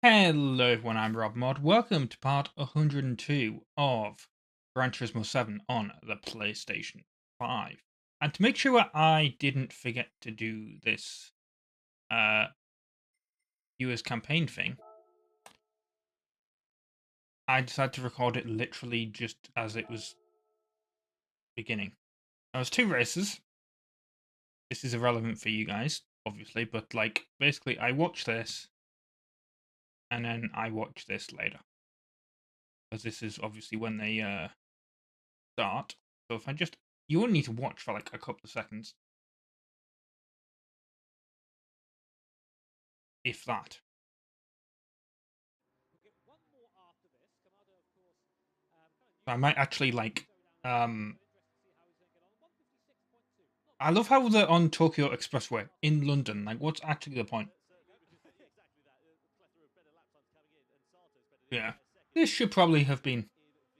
Hello everyone, I'm RobtheMod. Welcome to part 102 of Gran Turismo 7 on the PlayStation 5. And to make sure I didn't forget to do this viewers campaign thing, I decided to record it literally just as it was beginning. There was two races. This is irrelevant for you guys, obviously, but like basically I watched this and then I watched this later. Because this is obviously when they start. So if I just, you only need to watch for like a couple of seconds, if that. I might actually like, um, I love how they're on Tokyo Expressway in London. Like, what's actually the point? Yeah, this should probably have been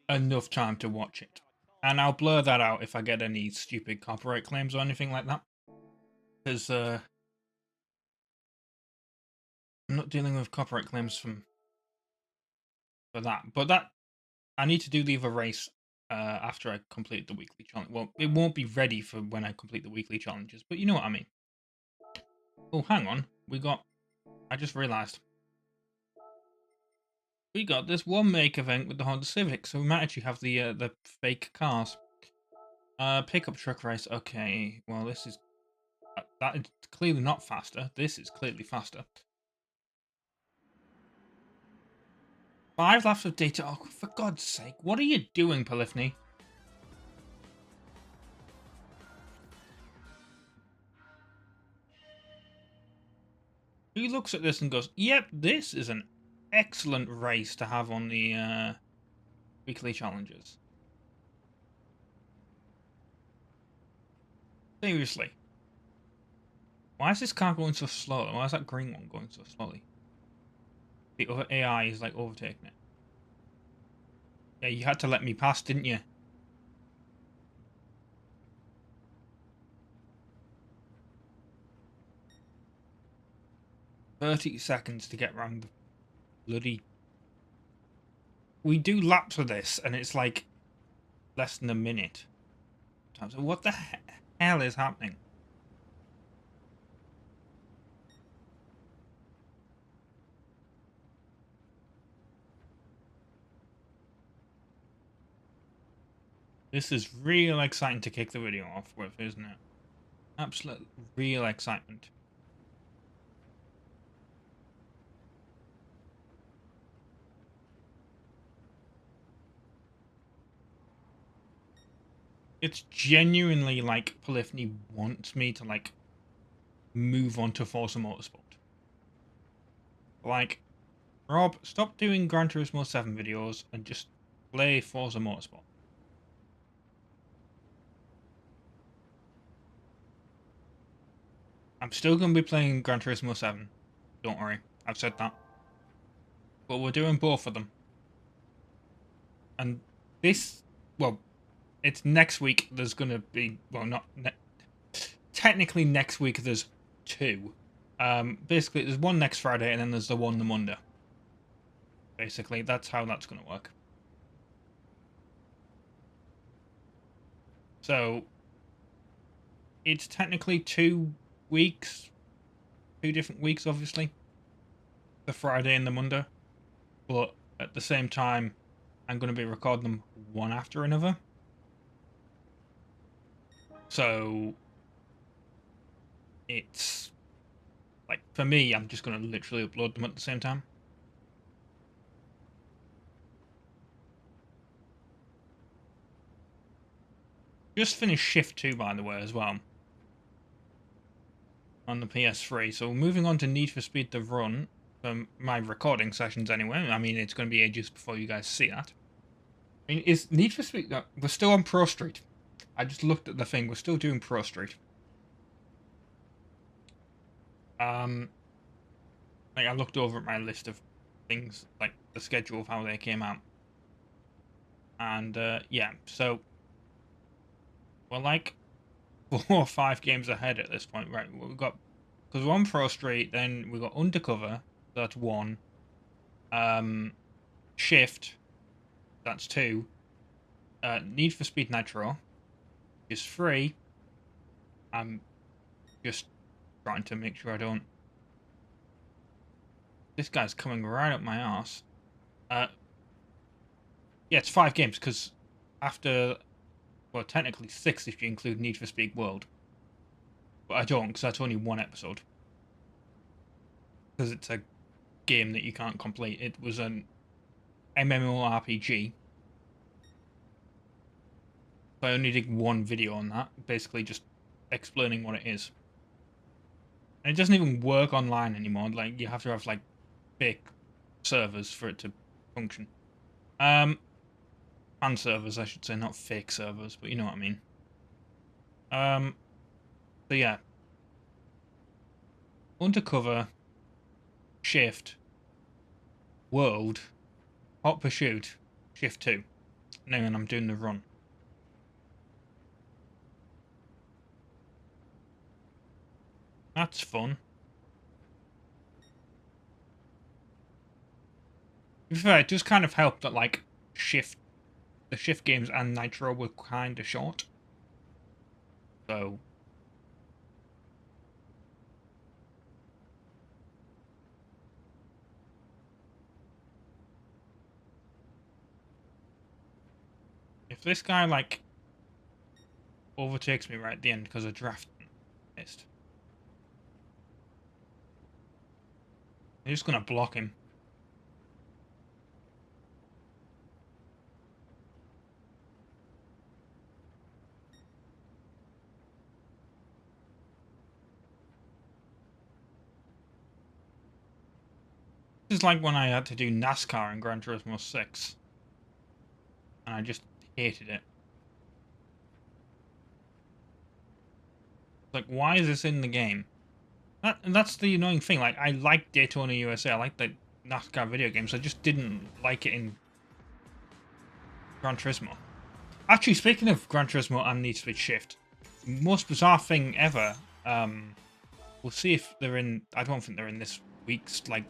enough time to watch it, and I'll blur that out if I get any stupid copyright claims or anything like that, because I'm not dealing with copyright claims for that. But that I need to do the other race after I complete the weekly challenge. Well, it won't be ready for when I complete the weekly challenges, but you know what I mean. Oh, hang on, I just realised we got this one make event with the Honda Civic, so we might actually have the fake cars. Pickup truck race. Okay, well this is that is clearly not faster. This is clearly faster. 5 laps of data. Oh, for God's sake! What are you doing, Polyphony? Who looks at this and goes, "Yep, this is an excellent race to have on the weekly challenges." Seriously. Why is this car going so slow? Why is that green one going so slowly? The other AI is like overtaking it. Yeah, you had to let me pass, didn't you? $30 to get around the bloody... We do laps of this, and it's like less than a minute. So what the hell is happening? This is real exciting to kick the video off with, isn't it? Absolute real excitement. It's genuinely like Polyphony wants me to like move on to Forza Motorsport. Like, Rob, stop doing Gran Turismo 7 videos and just play Forza Motorsport. I'm still going to be playing Gran Turismo 7. Don't worry, I've said that. But we're doing both of them. And this, well, it's next week. There's going to be, well, not technically next week. There's two. Basically, there's one next Friday, and then there's the one the Monday. Basically, that's how that's going to work. So it's technically 2 weeks, 2 different weeks, obviously, the Friday and the Monday. But at the same time, I'm going to be recording them one after another. So it's like, for me, I'm just going to literally upload them at the same time. Just finished Shift 2, by the way, as well, on the PS3. So moving on to Need for Speed The Run, for my recording sessions anyway. I mean, it's going to be ages before you guys see that. I mean, is Need for Speed... We're still on Pro Street. I just looked at the thing. We're still doing Pro Street. Like, I looked over at my list of things, like the schedule of how they came out. And, yeah, so we're like 4 or 5 games ahead at this point, right? We've got, because we're on Pro Street, then we've got Undercover, that's 1. Shift, that's 2. Need for Speed Nitro is 3. I'm just trying to make sure I don't... This guy's coming right up my arse. Yeah, it's 5 games, because after... Well, technically 6 if you include Need for Speed World. But I don't, because that's only 1 episode. Because it's a game that you can't complete. It was an MMORPG. So I only did 1 video on that, basically just explaining what it is. And it doesn't even work online anymore. Like, you have to have, like, big servers for it to function. Fan servers, I should say, not fake servers, but you know what I mean. So yeah. Undercover, Shift, World, Hot Pursuit, Shift 2. And then I'm doing the run. That's fun. To be fair, it does kind of help that, like, the Shift games and Nitro were kind of short. So... If this guy, like, overtakes me right at the end because of draft missed, I'm just gonna block him. This is like when I had to do NASCAR in Gran Turismo 6. And I just hated it. Like, why is this in the game? That's the annoying thing. Like, I like Daytona USA. I like the NASCAR video games. I just didn't like it in Gran Turismo. Actually, speaking of Gran Turismo and Need for Speed Shift, most bizarre thing ever. We'll see if they're in... I don't think they're in this week's, like,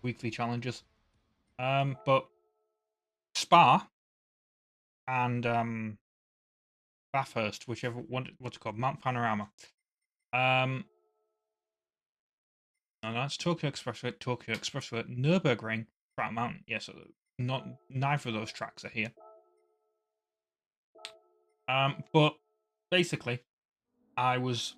weekly challenges. But Spa and Bathurst, whichever one, what's it called, Mount Panorama. No, that's Tokyo Expressway, Nürburgring, Trout Mountain. Yes, not neither of those tracks are here. But basically, I was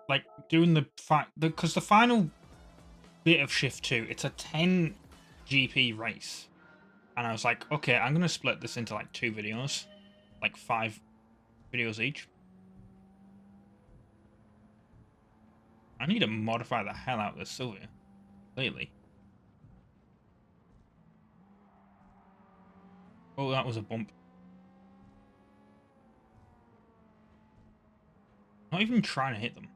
like doing the fact because the final bit of Shift 2, it's a 10 GP race, and I was like, okay, I'm gonna split this into like 2 videos, like 5 videos each. I need to modify the hell out of this Sylvia, lately. Oh, that was a bump. Not even trying to hit them.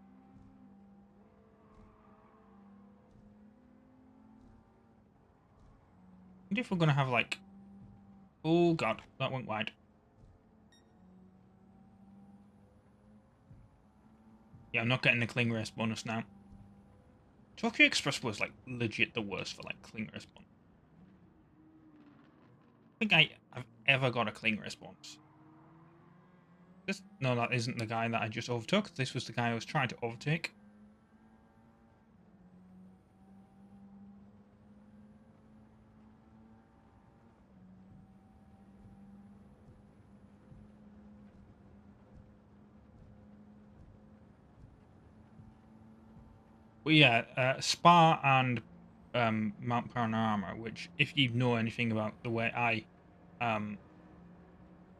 I wonder if we're gonna have like... Oh god, that went wide. Yeah, I'm not getting the cling race bonus now. Tokyo Express was like legit the worst for like cling race bonus. I think I've ever got a cling race bonus. No, that isn't the guy that I just overtook. This was the guy I was trying to overtake. But yeah, Spa and Mount Panorama, which if you know anything about the way I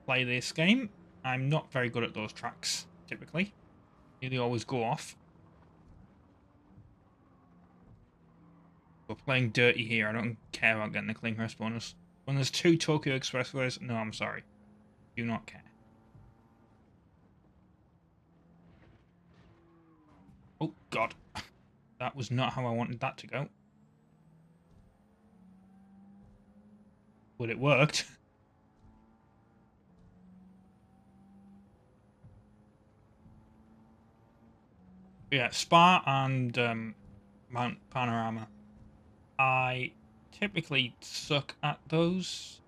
play this game, I'm not very good at those tracks, typically. They always go off. We're playing dirty here. I don't care about getting the cling race bonus. When there's 2 Tokyo Expressways, no, I'm sorry. Do not care. Oh, God. That was not how I wanted that to go. But it worked. Yeah, Spa and Mount Panorama. I typically suck at those.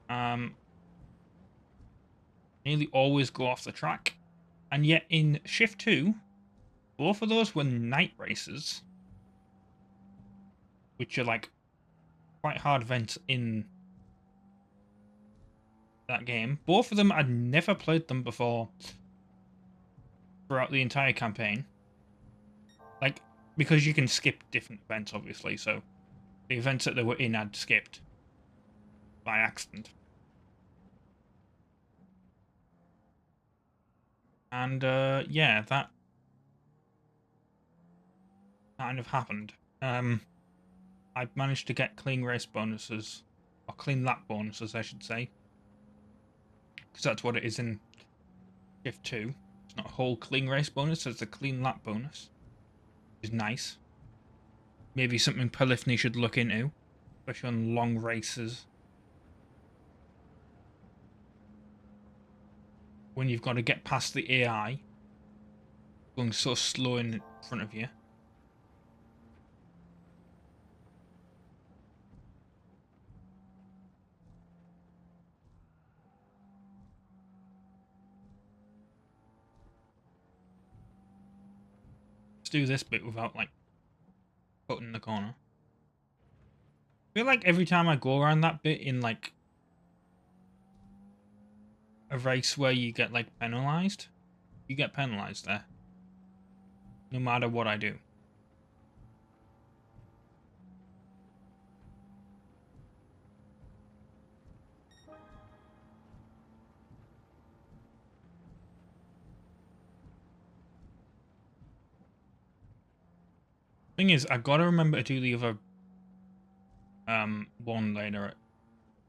Nearly always go off the track. And yet in Shift 2, both of those were night races, which are like quite hard events in that game. Both of them, I'd never played them before throughout the entire campaign. Like, because you can skip different events, obviously, so the events that they were in, I'd skipped by accident. And, yeah, that kind of happened. I managed to get clean race bonuses, or clean lap bonuses, I should say. Because that's what it is in Shift 2. It's not a whole clean race bonus, it's a clean lap bonus. Which is nice. Maybe something Polyphony should look into, especially on long races. When you've got to get past the AI going so slow in front of you. Let's do this bit without, like, cutting the corner. I feel like every time I go around that bit in, like, a race where you get, like, penalised, you get penalised there. No matter what I do. Thing is, I gotta remember to do the other one later at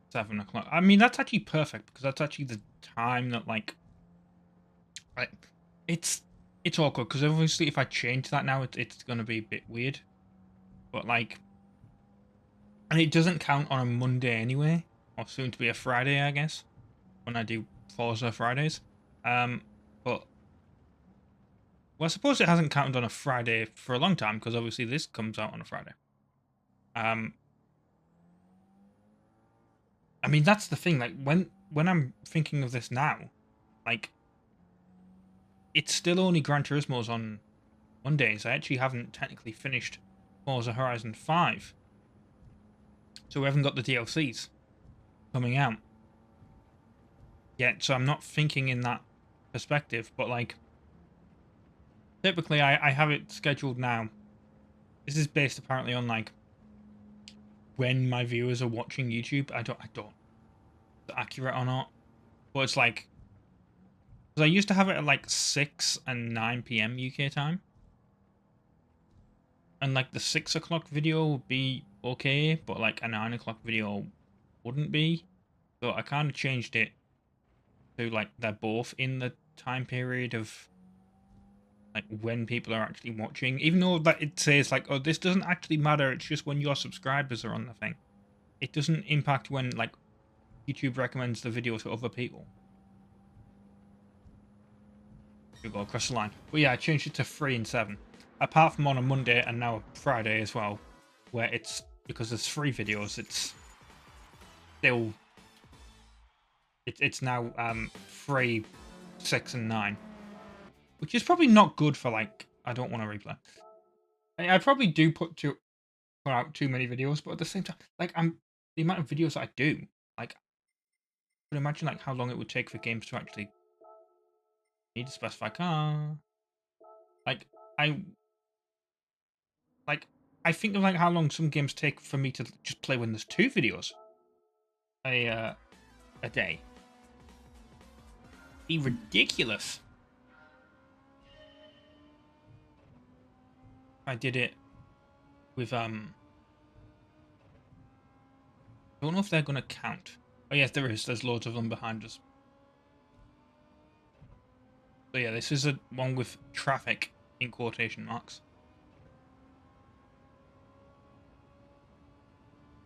7 o'clock. I mean, that's actually perfect because that's actually the time that, like it's awkward because obviously if I change that now, it's gonna be a bit weird. But like, and it doesn't count on a Monday anyway, or soon to be a Friday, I guess, when I do Forza Fridays. But well, I suppose it hasn't counted on a Friday for a long time because obviously this comes out on a Friday. I mean, that's the thing. Like when I'm thinking of this now, like it's still only Gran Turismo's on Mondays. I actually haven't technically finished Forza Horizon 5, so we haven't got the DLCs coming out yet. So I'm not thinking in that perspective. But like, typically, I have it scheduled now. This is based apparently on like when my viewers are watching YouTube. I don't know if it's accurate or not, but it's like, because I used to have it at like 6 and 9 p.m. UK time. And like the 6 o'clock video would be okay, but like a 9 o'clock video wouldn't be. So I kind of changed it to like they're both in the time period of like when people are actually watching. Even though that it says like, oh, this doesn't actually matter, it's just when your subscribers are on the thing. It doesn't impact when like YouTube recommends the video to other people. We go across the line. But yeah, I changed it to 3 and 7. Apart from on a Monday and now a Friday as well, where it's, because there's 3 videos, it's still, it's now 3, 6 and 9. Which is probably not good for like, I don't want to replay. I probably do put out too many videos, but at the same time, like the amount of videos that I do, like I could imagine like how long it would take for games to actually need to specify car. Like I I think of like how long some games take for me to just play when there's 2 videos a day. Be ridiculous. I did it with I don't know if they're gonna count. Oh yes, there is. There's loads of them behind us. So yeah, this is a one with traffic in quotation marks.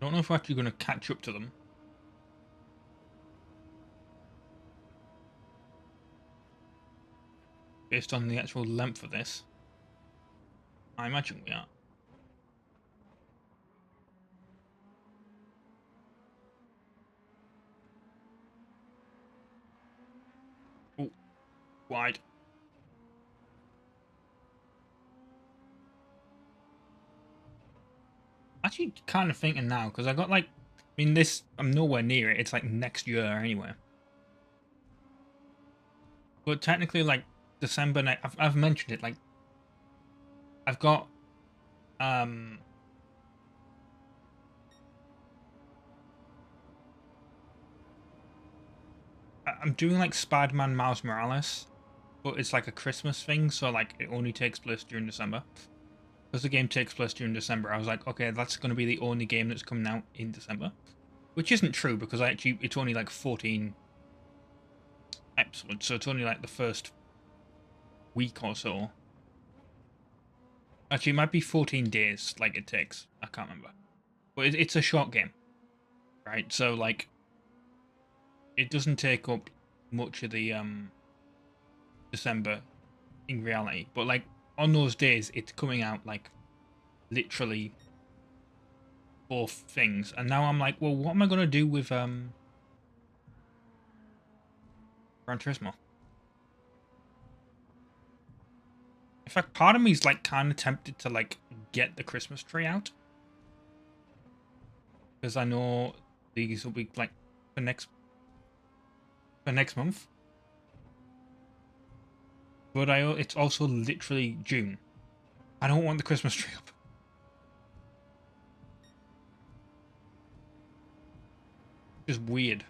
I don't know if we're actually going to catch up to them. Based on the actual length of this. I imagine we are. wide. Actually, kind of thinking now because I got like, I mean, this I'm nowhere near it. It's like next year anyway. But technically, like December, I've mentioned it. Like, I've got I'm doing like Spider-Man Miles Morales, but it's like a Christmas thing, so like it only takes place during December. Because the game takes place during December, I was like, okay, that's going to be the only game that's coming out in December, which isn't true because it's only like 14 episodes, so it's only like the first week or so. Actually, it might be 14 days, like it takes. I can't remember, but it's a short game, right? So like, it doesn't take up much of the December in reality, but like on those days, it's coming out like literally both things, and now I'm like, well, what am I gonna do with Gran Turismo? In fact, part of me is like kind of tempted to like get the Christmas tree out because I know these will be like for next month. But it's also literally June. I don't want the Christmas tree up. It's weird.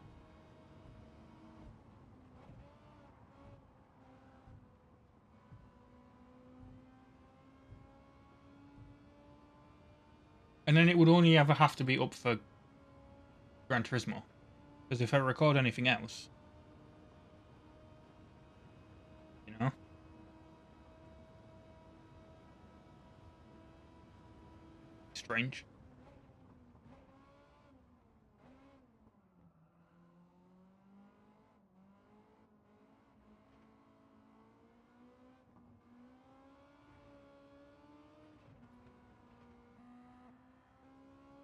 And then it would only ever have to be up for Gran Turismo. Because if I record anything else, you know? Strange.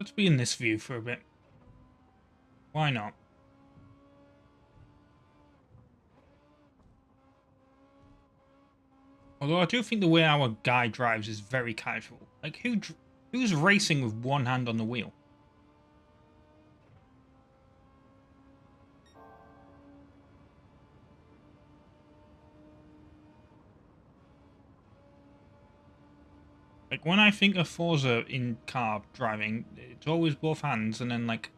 Let's be in this view for a bit. Why not? Although I do think the way our guy drives is very casual. Like, who's racing with one hand on the wheel? Like, when I think of Forza in car driving, it's always both hands, and then, like,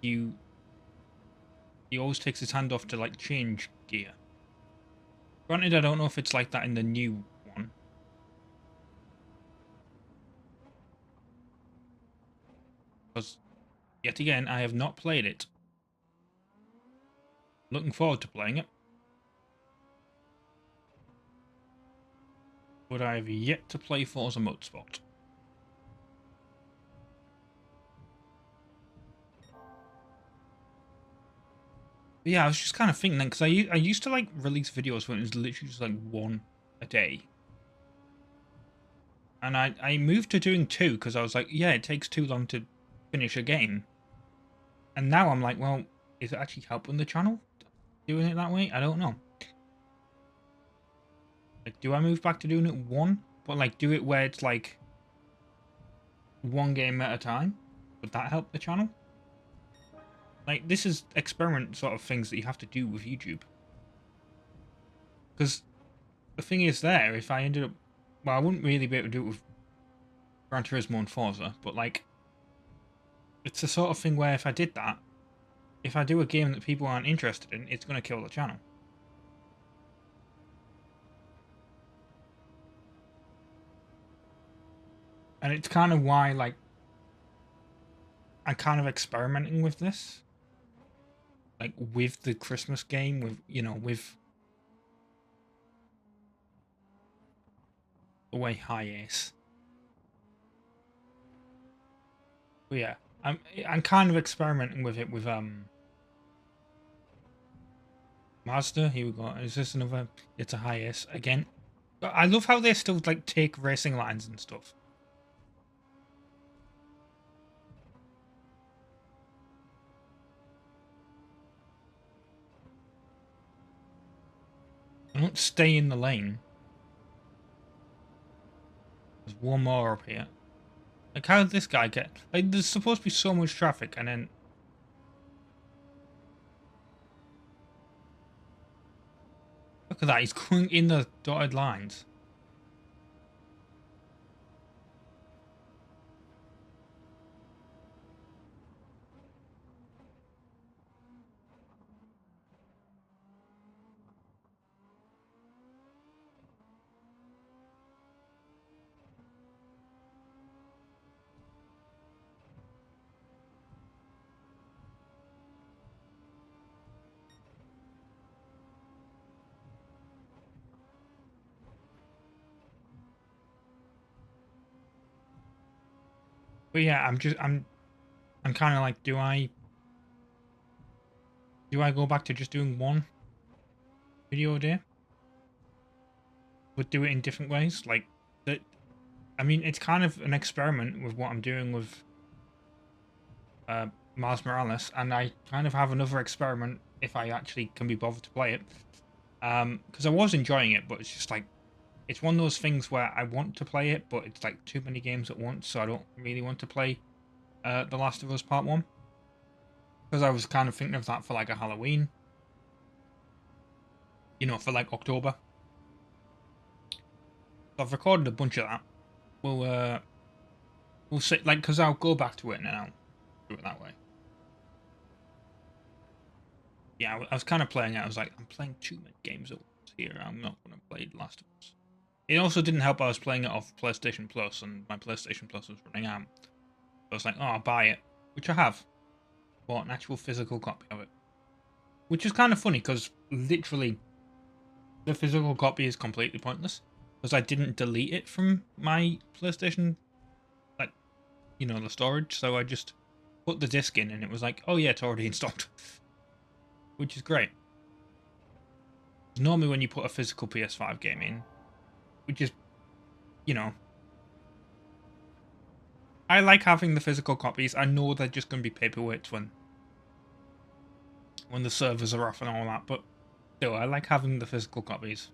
he always takes his hand off to, like, change gear. Granted, I don't know if it's like that in the new one. Because, yet again, I have not played it. Looking forward to playing it. But I have yet to play Forza Motorsport. But yeah, I was just kind of thinking then, because I used to, like, release videos when it was literally just, like, one a day. And I moved to doing two, because I was like, yeah, it takes too long to finish a game. And now I'm like, well, is it actually helping the channel? Doing it that way? I don't know. Like, do I move back to doing it one? But, like, do it where it's, like, one game at a time? Would that help the channel? Like, this is experiment sort of things that you have to do with YouTube. Because the thing is there, if I ended up... Well, I wouldn't really be able to do it with Gran Turismo and Forza, but, like, it's the sort of thing where if I did that, if I do a game that people aren't interested in, it's going to kill the channel. And it's kind of why, like, I'm kind of experimenting with this. Like, with the Christmas game, with, you know, with the way high is. But yeah, I'm kind of experimenting with it with Mazda. Here we go. Is this another? It's a high S again. But I love how they still like take racing lines and stuff. I don't stay in the lane. There's one more up here. Like, how did this guy get... Like, there's supposed to be so much traffic, and then... Look at that, he's going in the dotted lines. But yeah, I'm kind of like, do I go back to just doing one video a day? But do it in different ways? Like, that. I mean, it's kind of an experiment with what I'm doing with Miles Morales, and I kind of have another experiment if I actually can be bothered to play it. Because I was enjoying it, but it's just like, it's one of those things where I want to play it, but it's like too many games at once, so I don't really want to play The Last of Us Part 1. Because I was kind of thinking of that for like a Halloween. You know, for like October. So I've recorded a bunch of that. We'll see, like, because I'll go back to it and then I'll do it that way. Yeah, I was kind of playing it. I was like, I'm playing too many games at once here. I'm not going to play The Last of Us. It also didn't help I was playing it off PlayStation Plus, and my PlayStation Plus was running out. So I was like, oh, I'll buy it. Which I have. Bought an actual physical copy of it. Which is kind of funny, because literally, the physical copy is completely pointless. Because I didn't delete it from my PlayStation, like, you know, the storage. So I just put the disc in, and it was like, oh yeah, it's already installed. Which is great. Normally when you put a physical PS5 game in, which is, you know, I like having the physical copies. I know they're just going to be paperweights when the servers are off and all that, but still, I like having the physical copies.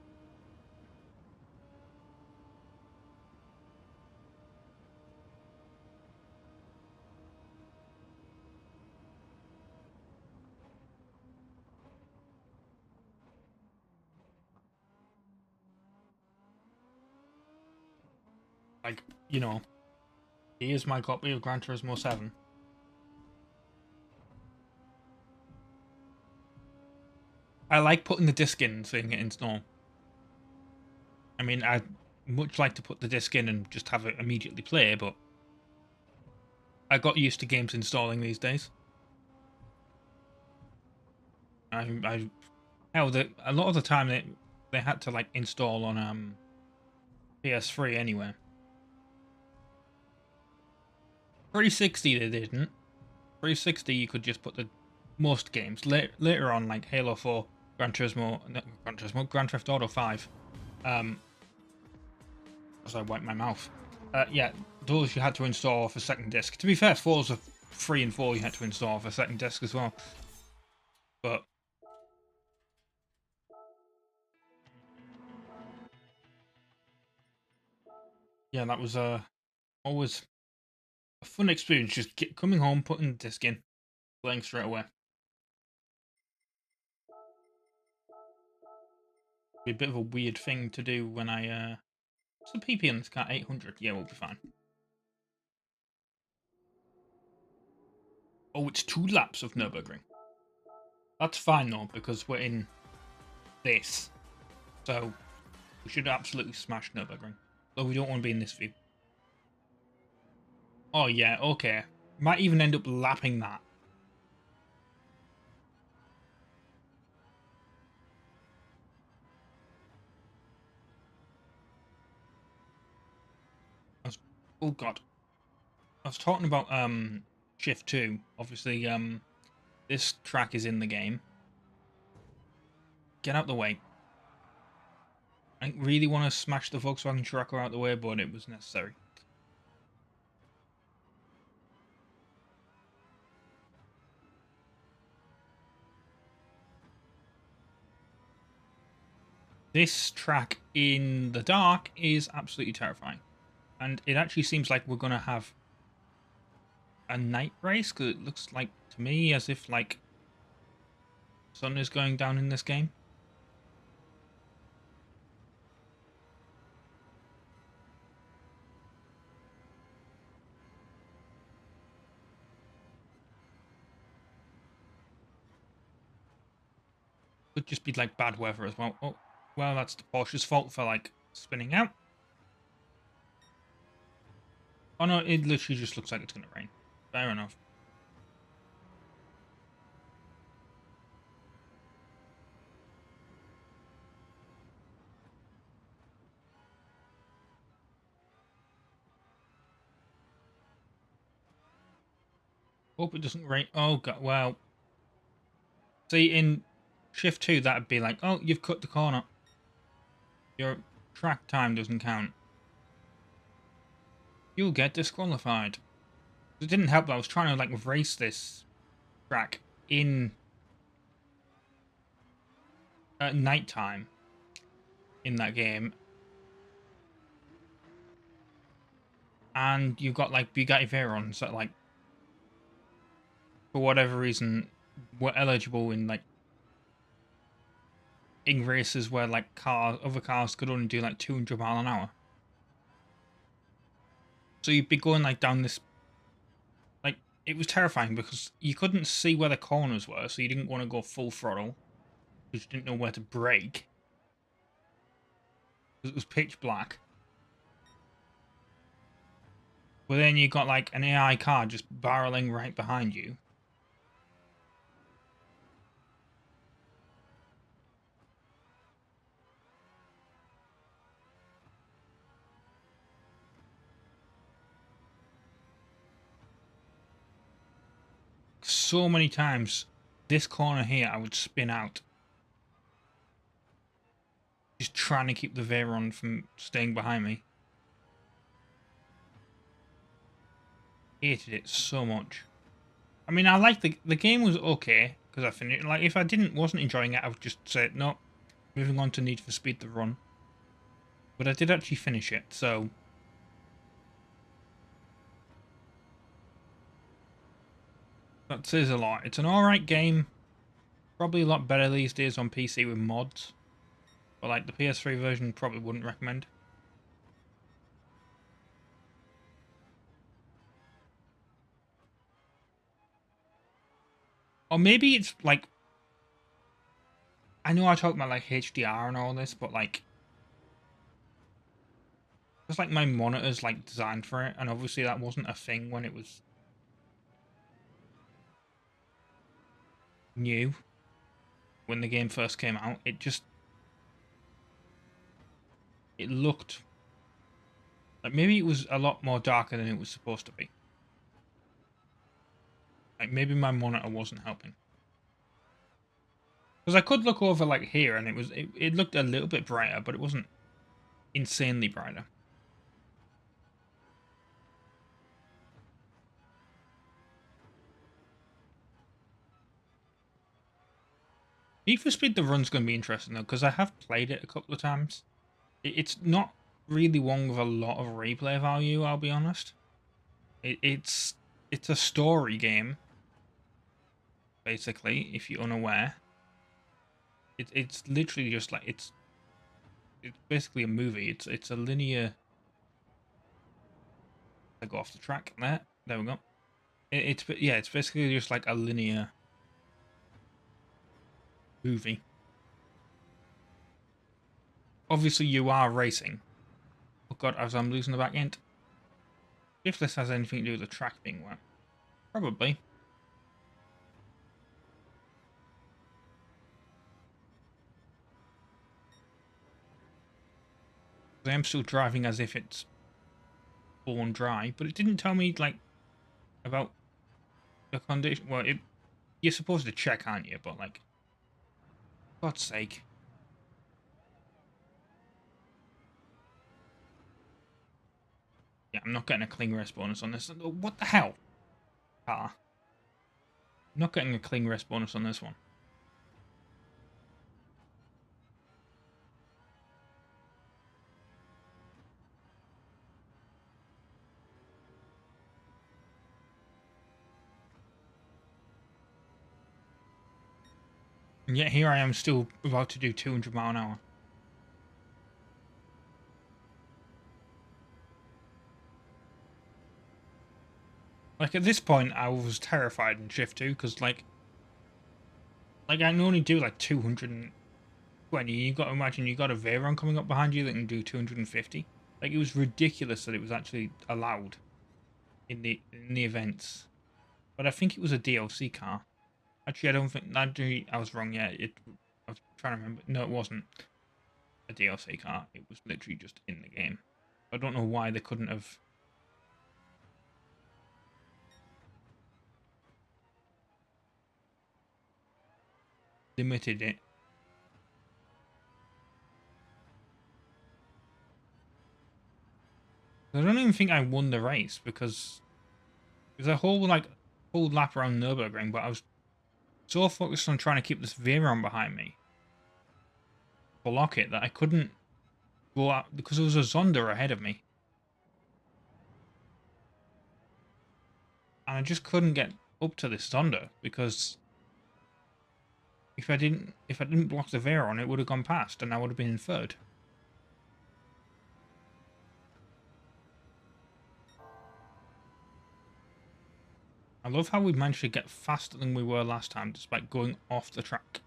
Like, you know, here's my copy of Gran Turismo 7. I like putting the disc in and seeing it install. I mean, I'd much like to put the disc in and just have it immediately play, but I got used to games installing these days. Hell, a lot of the time they had to like install on PS3 anyway. 360 they didn't. 360 you could just put the most games later on, like Halo 4, Grand Theft Auto 5. As I wipe my mouth. Yeah, those you had to install off a second disc. To be fair, 3 and 4 you had to install off a second disc as well. But yeah, that was always a fun experience. Just coming home, putting the disc in, playing straight away. Be a bit of a weird thing to do when I what's the PP on this car? 800. Yeah, we'll be fine. Oh, it's 2 laps of Nürburgring. That's fine though, because we're in this. So we should absolutely smash Nürburgring. Though we don't want to be in this view. Oh yeah, okay. Might even end up lapping that. Oh god. I was talking about Shift 2. Obviously, this track is in the game. Get out the way. I really want to smash the Volkswagen Tracker out the way, but it was necessary. this track in the dark is absolutely terrifying. And it actually seems like we're going to have a night race, because it looks like to me as if like sun is going down in this game. Could just be like bad weather as well. Oh, well, that's the Porsche's fault for like spinning out. Oh no, it literally just looks like it's going to rain. Fair enough. Hope it doesn't rain. Oh god, well. See, in shift 2, that'd be like, oh, you've cut the corner. Your track time doesn't count. You'll get disqualified. It didn't help that I was trying to like race this track in at night time in that game, and you've got like Bugatti Veyrons that like for whatever reason were eligible in like in races where like other cars could only do like 200 mile an hour. So you'd be going like down this, like it was terrifying because you couldn't see where the corners were, so you didn't want to go full throttle because you didn't know where to brake because it was pitch black. But then you got like an AI car just barreling right behind you. So many times, this corner here, I would spin out. Just trying to keep the Veyron from staying behind me. Hated it so much. I mean, I liked the game was okay because I finished. Like, if I wasn't enjoying it, I would just say no. Moving on to Need for Speed the Run. But I did actually finish it, so that says a lot. It's an alright game. Probably a lot better these days on PC with mods. But like the PS3 version, probably wouldn't recommend. Or maybe it's like, I know I talk about like HDR and all this, but like it's like my monitor's like designed for it, and obviously that wasn't a thing when it was new. When the game first came out, it looked like maybe it was a lot more darker than it was supposed to be. Like maybe my monitor wasn't helping. Because I could look over like here and it looked a little bit brighter, but it wasn't insanely brighter. Need for Speed the Run's going to be interesting though, because I have played it a couple of times. It's not really one with a lot of replay value, I'll be honest. It's a story game, basically, if you're unaware. It's literally just like it's basically a movie. It's a linear. I go off the track there. There we go. It's basically just like a linear movie. Obviously, you are racing. Oh god, as I'm losing the back end. If this has anything to do with the track being wet, probably. I am still driving as if it's born dry, but it didn't tell me like about the condition. Well, you're supposed to check, aren't you? But like, for God's sake. Yeah, I'm not getting a cling rest bonus on this. What the hell? I'm not getting a cling rest bonus on this one. And yet here I am still about to do 200 mile an hour. Like at this point, I was terrified in Shift 2 because like I can only do like 220. You got to imagine you got a Veyron coming up behind you that can do 250. Like it was ridiculous that it was actually allowed in the events. But I think it was a DLC car. Actually, I don't think I was wrong. Yeah, I was trying to remember. No, it wasn't a DLC car. It was literally just in the game. I don't know why they couldn't have limited it. I don't even think I won the race because there's a whole lap around Nürburgring, but I was so focused on trying to keep this Veyron behind me, block it, that I couldn't go out because there was a Zonda ahead of me, and I just couldn't get up to this Zonda because if I didn't block the Veyron, it would have gone past, and I would have been in third. I love how we managed to get faster than we were last time, despite going off the track.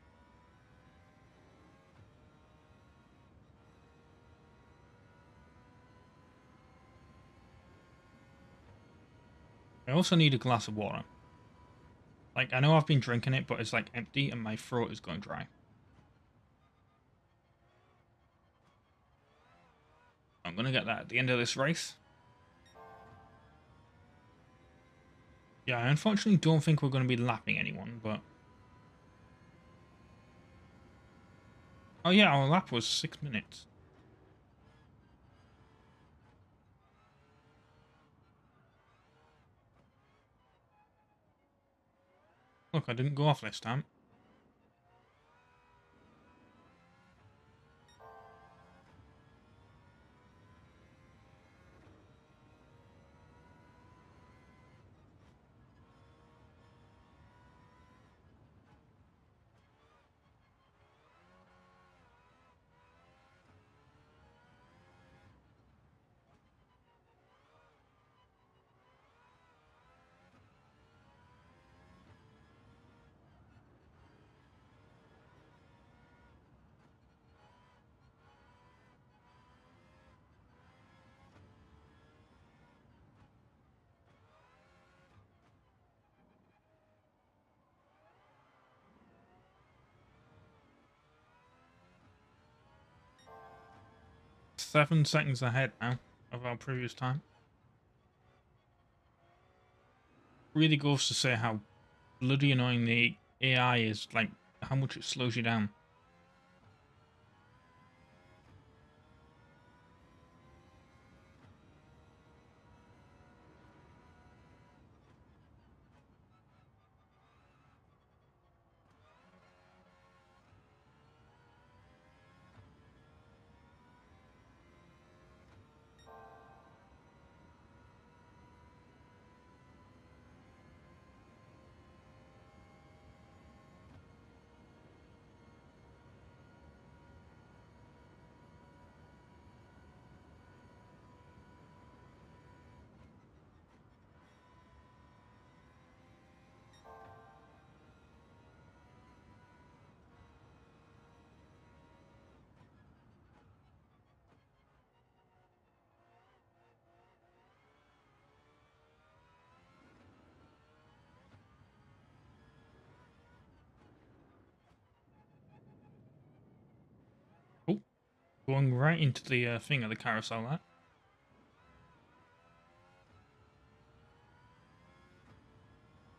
I also need a glass of water. Like, I know I've been drinking it, but it's like empty and my throat is going dry. I'm going to get that at the end of this race. Yeah, I unfortunately don't think we're going to be lapping anyone, but... Oh yeah, our lap was 6 minutes. Look, I didn't go off this time. Seven seconds ahead now of our previous time. Really goes to say how bloody annoying the AI is, like how much it slows you down. Oh, going right into the thing of the carousel there.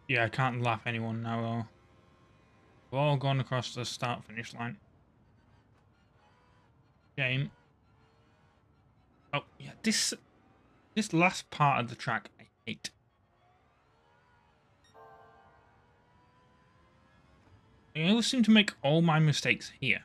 Yeah, I can't lap anyone now though. We've all gone across the start-finish line. Game. Oh, yeah, this last part of the track I hate. I always seem to make all my mistakes here.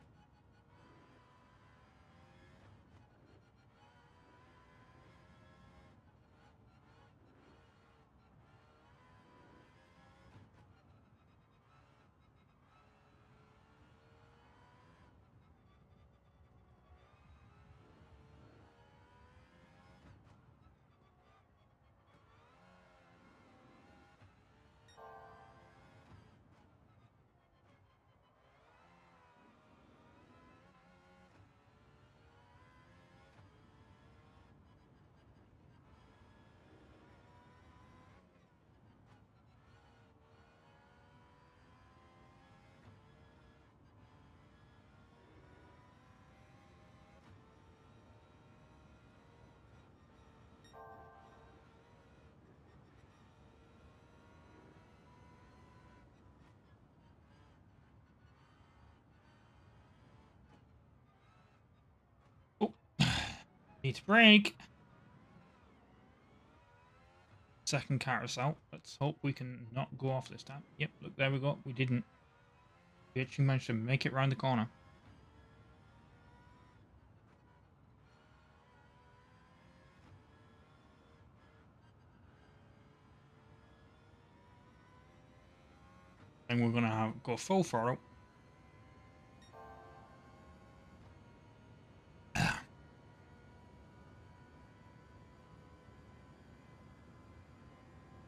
Need to brake. Second carousel. Let's hope we can not go off this time. Yep, look, there we go. We didn't. We actually managed to make it round the corner. And we're gonna go full throttle.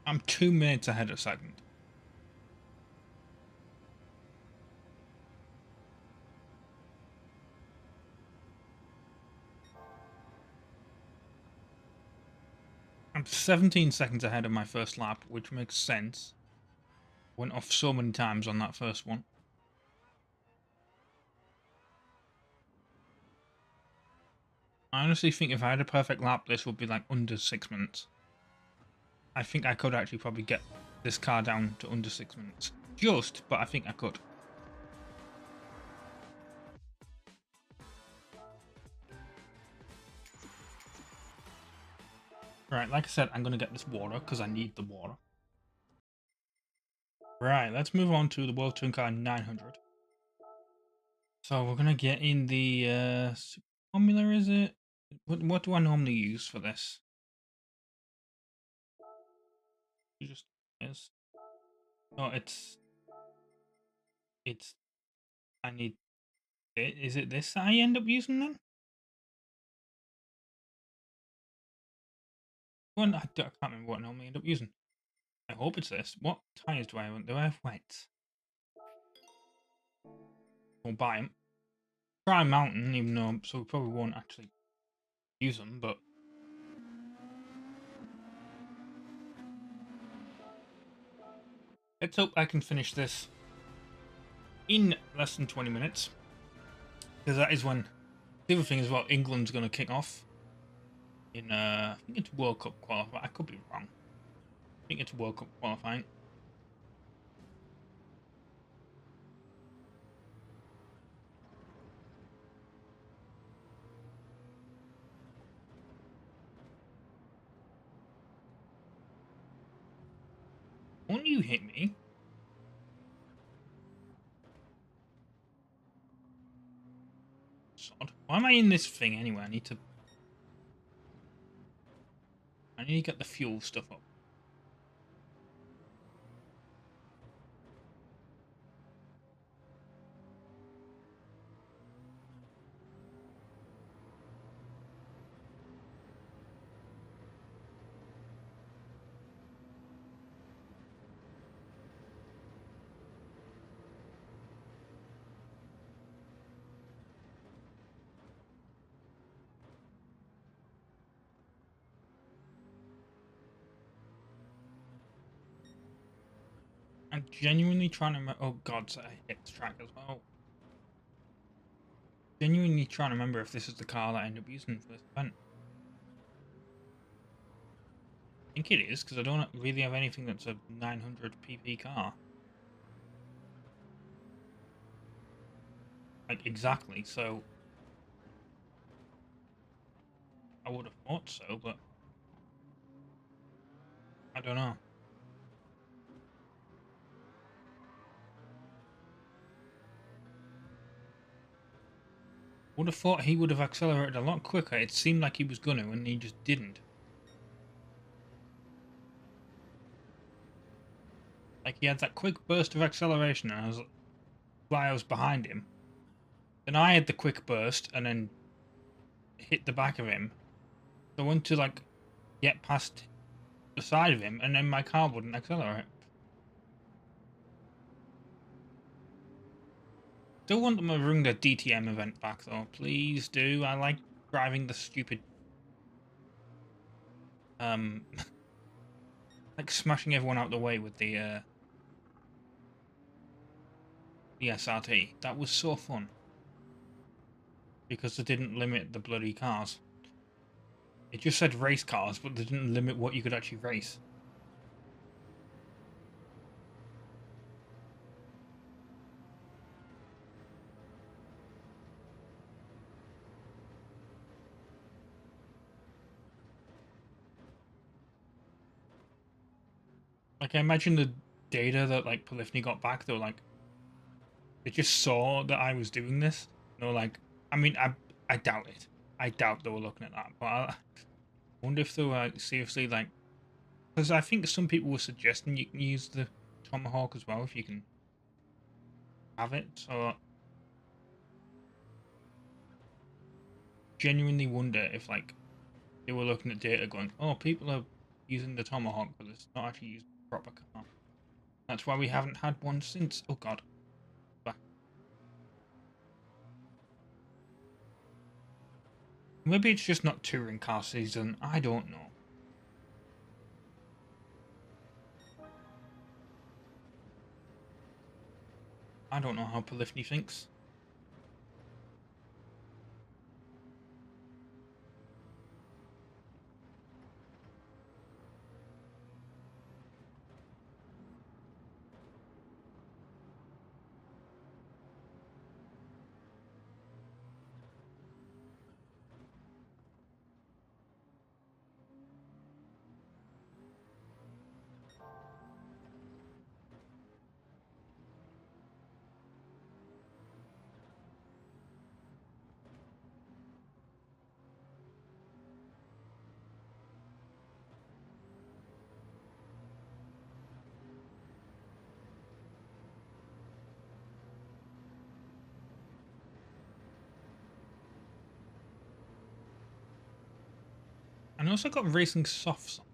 I'm 2 minutes ahead of second. I'm 17 seconds ahead of my first lap, which makes sense. Went off so many times on that first one. I honestly think if I had a perfect lap, this would be like under 6 minutes. I think I could actually probably get this car down to under 6 minutes. Just, but I think I could. Right, like I said, I'm going to get this water because I need the water. Right, let's move on to the World Touring Car 900. So we're going to get in the Formula, is it? What do I normally use for this? Just is. Oh, it's. I need. Is it this I end up using then? Well, I can't remember what I normally end up using. I hope it's this. What tyres do I want? Do I have wets? We'll buy them. Try mountain, even though so we probably won't actually use them, but let's hope I can finish this in less than 20 minutes. Because that is when the other thing is well, England's going to kick off in I think it's World Cup qualifying. I could be wrong. I think it's World Cup qualifying. Won't you hit me? Sod. Why am I in this thing anyway? I need to get the fuel stuff up. I'm genuinely trying to remember. Oh god, so I hit the track as well. Genuinely trying to remember if this is the car that I end up using for this event. I think it is, because I don't really have anything that's a 900 pp car. Like, exactly, so I would have thought so, but I don't know. Would have thought he would have accelerated a lot quicker. It seemed like he was gonna, and he just didn't. Like, he had that quick burst of acceleration, and I was behind him. Then I had the quick burst, and then hit the back of him. So I went to, like, get past the side of him, and then my car wouldn't accelerate. Still want them to bring the DTM event back, though. Please do. I like driving the stupid... like smashing everyone out the way with the SRT. That was so fun. Because they didn't limit the bloody cars. It just said race cars, but they didn't limit what you could actually race. Like, I imagine the data that, like, Polyphony got back, they were like, they just saw that I was doing this. They were like, I mean, I doubt it. I doubt they were looking at that. But I wonder if they were, like, seriously, like, because I think some people were suggesting you can use the Tomahawk as well if you can have it. So, genuinely wonder if, like, they were looking at data going, oh, people are using the Tomahawk, but it's not actually using a proper car. That's why we haven't had one since. Oh, God. Maybe it's just not touring car season. I don't know. I don't know how Polyphony thinks. And I also got racing softs on.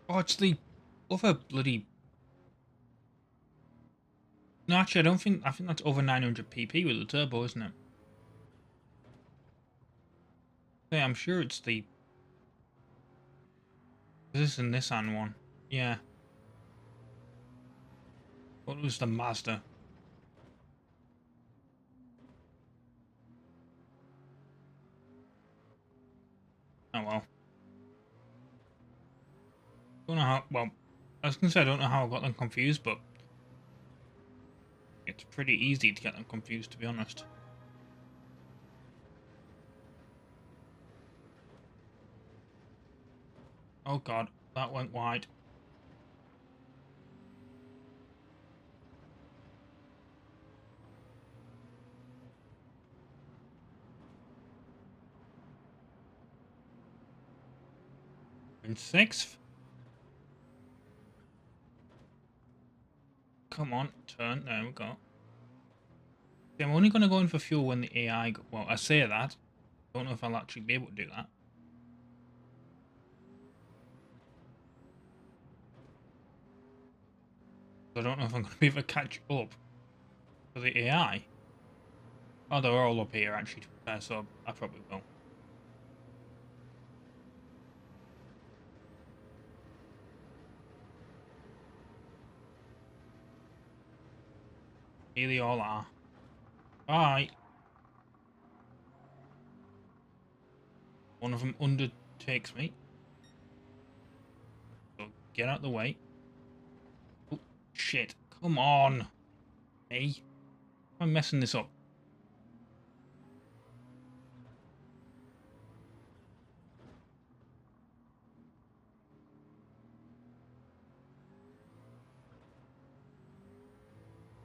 Oh, it's the other bloody... No, actually, I don't think... I think that's over 900 pp with the turbo, isn't it? Yeah, I'm sure it's the... This is the Nissan one. Yeah. What was the Mazda? Oh, well. Don't know how... Well, I was going to say I don't know how I got them confused, but... It's pretty easy to get them confused, to be honest. Oh, God. That went wide. In 6th. Come on, turn. There we go. See, I'm only going to go in for fuel when the AI... Well, I say that. Don't know if I'll actually be able to do that. I don't know if I'm going to be able to catch up for the AI. Oh, they're all up here, actually, to be fair, so I probably will. Here they all are. Bye. One of them undertakes me. So get out of the way. Oh, shit. Come on. Hey. I'm messing this up.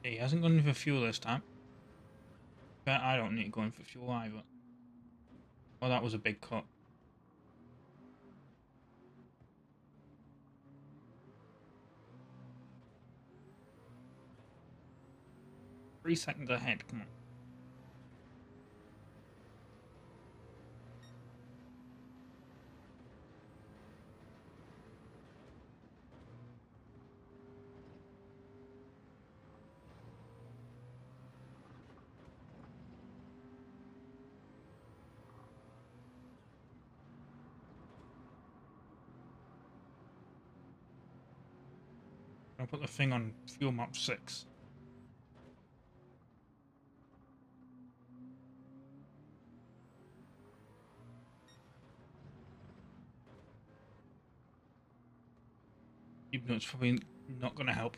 He hasn't gone in for fuel this time. But I don't need to go in for fuel either. Oh, that was a big cut. Three seconds ahead, come on. I'll put the thing on fuel map 6. Even though it's probably not going to help.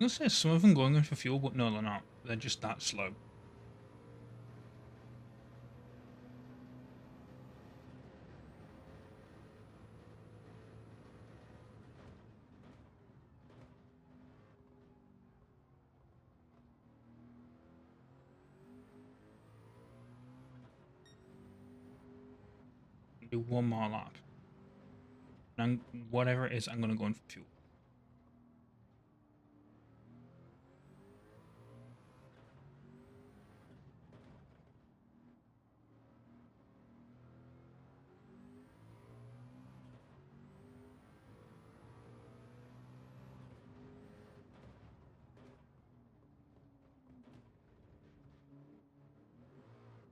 gonna say some of them going in for fuel, but no, they're not. They're just that slow. Do one more lap. And whatever it is, I'm gonna go in for fuel.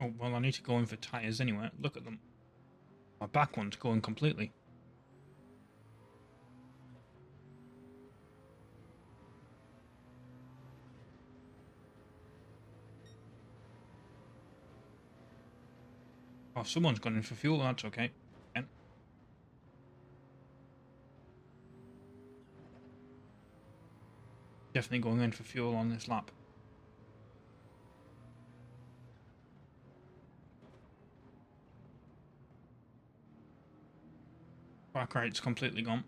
Oh, well, I need to go in for tyres anyway. Look at them. My back one's going completely. Oh, someone's gone in for fuel. That's okay. And definitely going in for fuel on this lap. Back right's completely gone.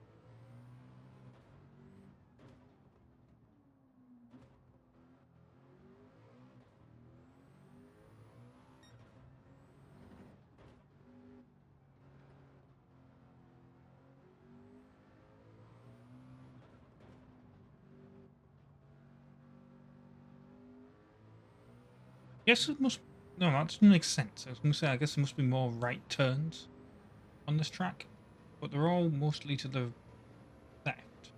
Yes, it must. No, that doesn't make sense. I was going to say, I guess there must be more right turns on this track, but they're all mostly to the left.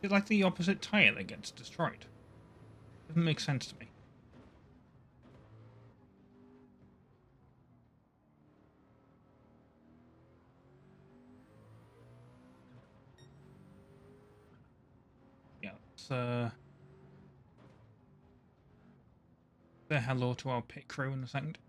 It's like the opposite tyre that gets destroyed. Doesn't make sense to me. Yeah, let's say hello to our pit crew in a second.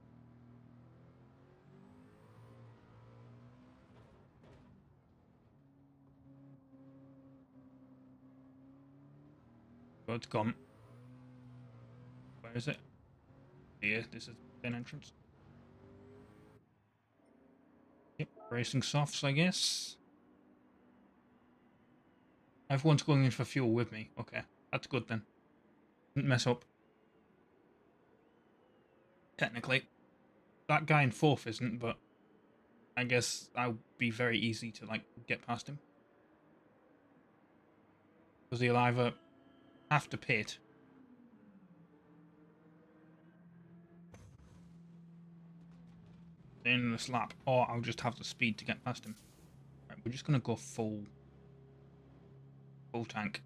Oh, it's gone. Where is it? Here, this is the entrance. Yep, racing softs, I guess. Everyone's going in for fuel with me. Okay, that's good then. Didn't mess up. Technically. That guy in fourth isn't, but I guess I'll be very easy to, like, get past him. Because he'll either have to pit in this lap, or I'll just have the speed to get past him. Right, we're just going to go full tank.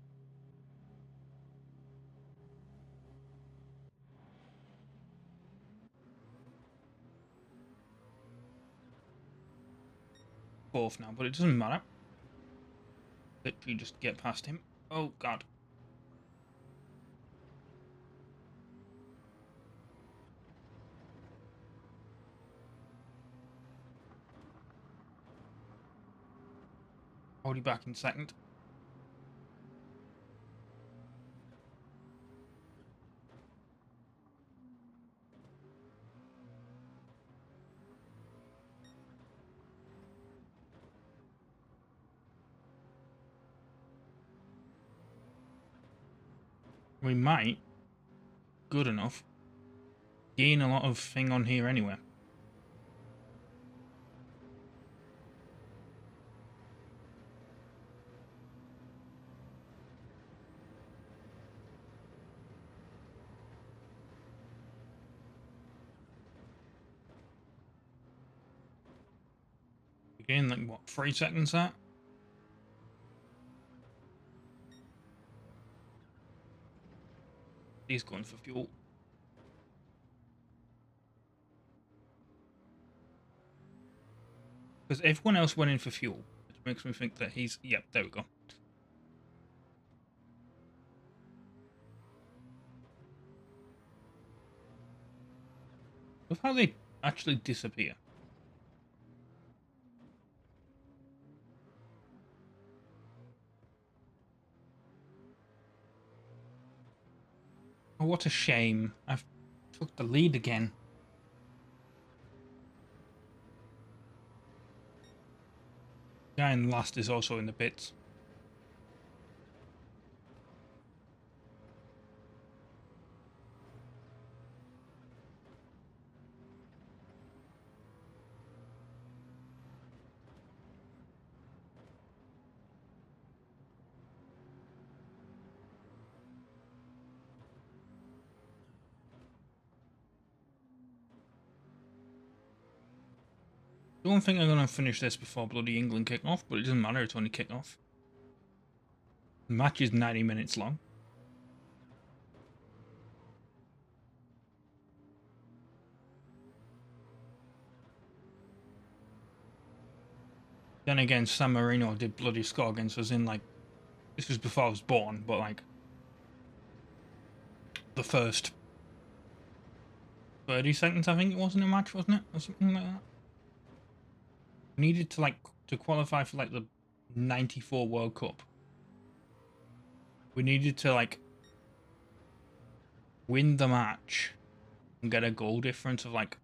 Fourth now, but it doesn't matter. Literally just get past him. Oh, God. Already back in second. We might, good enough, gain a lot of thing on here anyway. We gain, like, what, 3 seconds that? He's going for fuel. Because everyone else went in for fuel. It makes me think that he's... Yep, there we go. Look how they actually disappear. Oh, what a shame. I've took the lead again. Guy in last is also in the pits. Don't think I'm going to finish this before bloody England kick off, but it doesn't matter, it's only kick off. The match is 90 minutes long. Then again, San Marino did bloody score against us in, like, this was before I was born, but, like, the first 30 seconds, I think it was in a match, wasn't it? Or something like that. We needed to, like, to qualify for, like, the 94 World Cup. We needed to, like, win the match and get a goal difference of, like,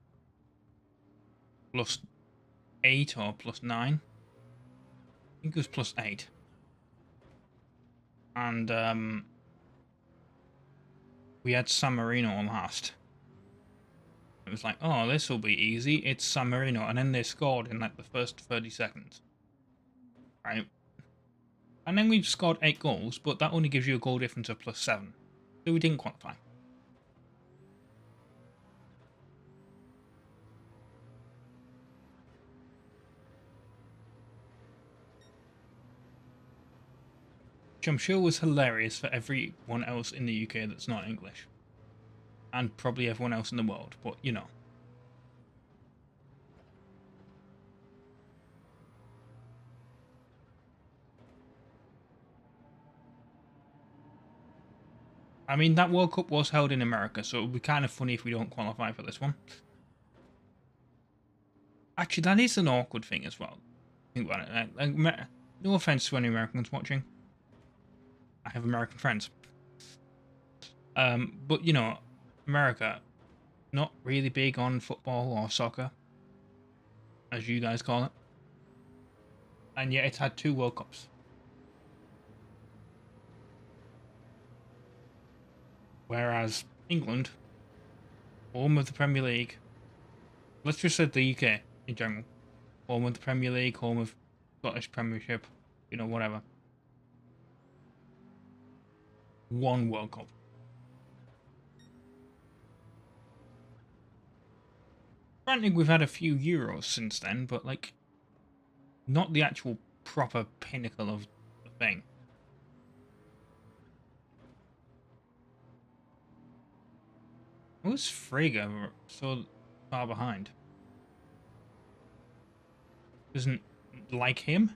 +8 or +9. I think it was +8. And, we had San Marino last. It was like, oh, this will be easy. It's San Marino. And then they scored in, like, the first 30 seconds. Right? And then we've scored 8 goals, but that only gives you a goal difference of +7. So we didn't qualify. Which I'm sure was hilarious for everyone else in the UK that's not English. And probably everyone else in the world, but you know. I mean, that World Cup was held in America, so it would be kind of funny if we don't qualify for this one. Actually, that is an awkward thing as well. Think about it. No offense to any Americans watching. I have American friends. But, you know, America, not really big on football or soccer, as you guys call it. And yet it's had 2 World Cups. Whereas England, home of the Premier League, let's just say the UK in general, home of the Premier League, home of Scottish Premiership, you know, whatever. 1 World Cup. Granted, we've had a few Euros since then, but, like, not the actual proper pinnacle of the thing. Who's Frigga so far behind? Isn't like him?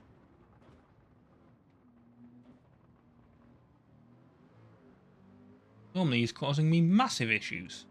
Normally he's causing me massive issues.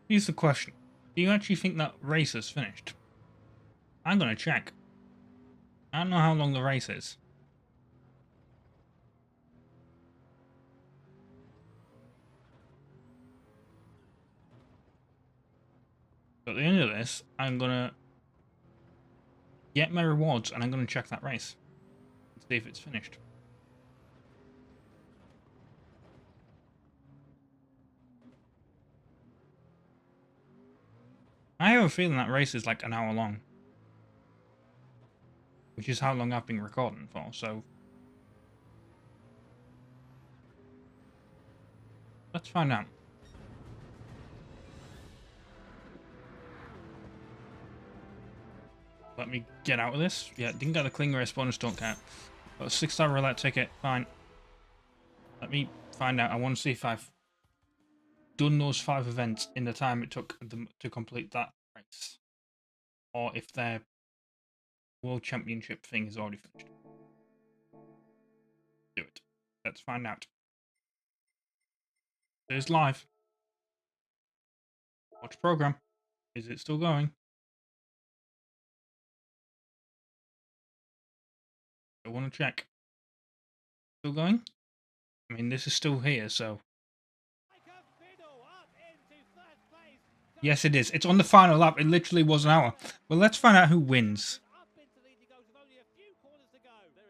Here's the question. Do you actually think that race is finished? I'm gonna check. I don't know how long the race is. So at the end of this, I'm going to get my rewards and I'm going to check that race and see if it's finished. I have a feeling that race is like an hour long, which is how long I've been recording for, so let's find out. Let me get out of this. Yeah, didn't get the cling race bonus, don't count. Got a 6-star roulette ticket, fine. Let me find out. I want to see if I've done those 5 events in the time it took them to complete that race. Or if their World Championship thing is already finished. Do it. Let's find out. It's live. Watch program. Is it still going? I want to check. Still going? I mean, this is still here, so... Yes, it is. It's on the final lap. It literally was an hour. Well, let's find out who wins. There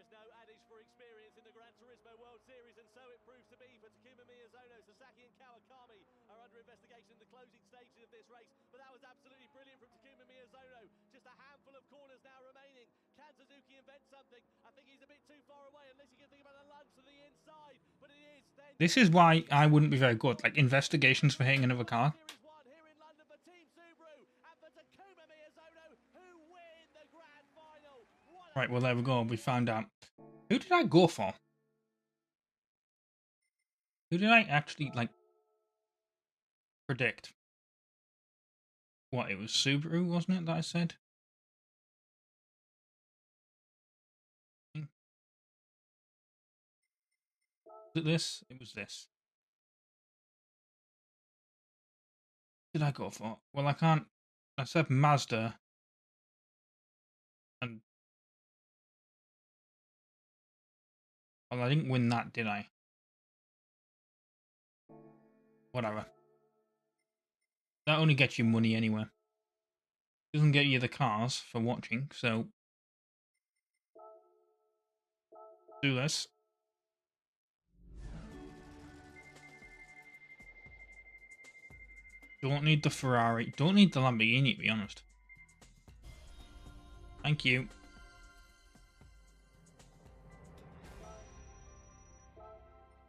is no adage for experience in the Gran Turismo World Series, and so it proves to be for Takuma Miyazono. Sasaki and Kawakami are under investigation in the closing stages of this race, but that was absolutely brilliant from Takuma Miyazono. Just a handful of corners now remaining. Can Suzuki invent something? I think he's a bit too far away, unless you can think about a lunge to the inside, but it is then... This is why I wouldn't be very good. Like, investigations for hitting another car. Right, well, there we go. We found out. Who did I go for? Who did I actually, like, predict? What, it was Subaru, wasn't it, that I said? Was it this? It was this. What did I go for? Well, I can't... I said Mazda. And... Well, I didn't win that, did I? Whatever. That only gets you money anyway. Doesn't get you the cars for watching, so... Do this. Don't need the Ferrari. Don't need the Lamborghini, to be honest. Thank you.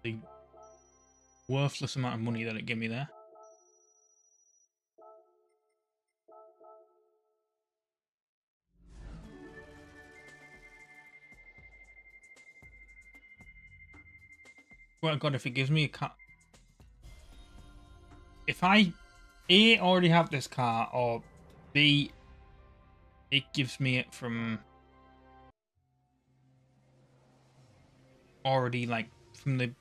The worthless amount of money that it gave me there. Well, God, if it gives me a car... If I A, already have this car, or B, it gives me it from... Already, like, from the...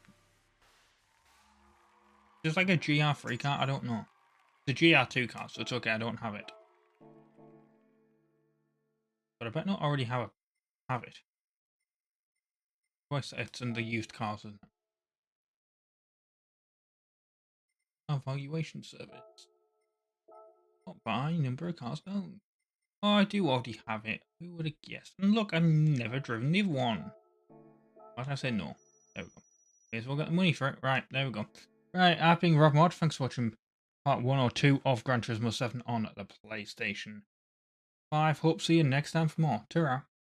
Just like a GR3 car, I don't know. It's a GR2 car, so it's okay, I don't have it. But I bet not already have it. Well, it's in the used cars, isn't it? Evaluation service. Not buy, number of cars owned. Oh, I do already have it. Who would have guessed? And look, I've never driven the one. Why did I say no? There we go. May as well get the money for it. Right, there we go. Right, I've been RobtheMod. Thanks for watching part 1 or 2 of Gran Turismo 7 on the PlayStation 5. Hope to see you next time for more. Ta-ra.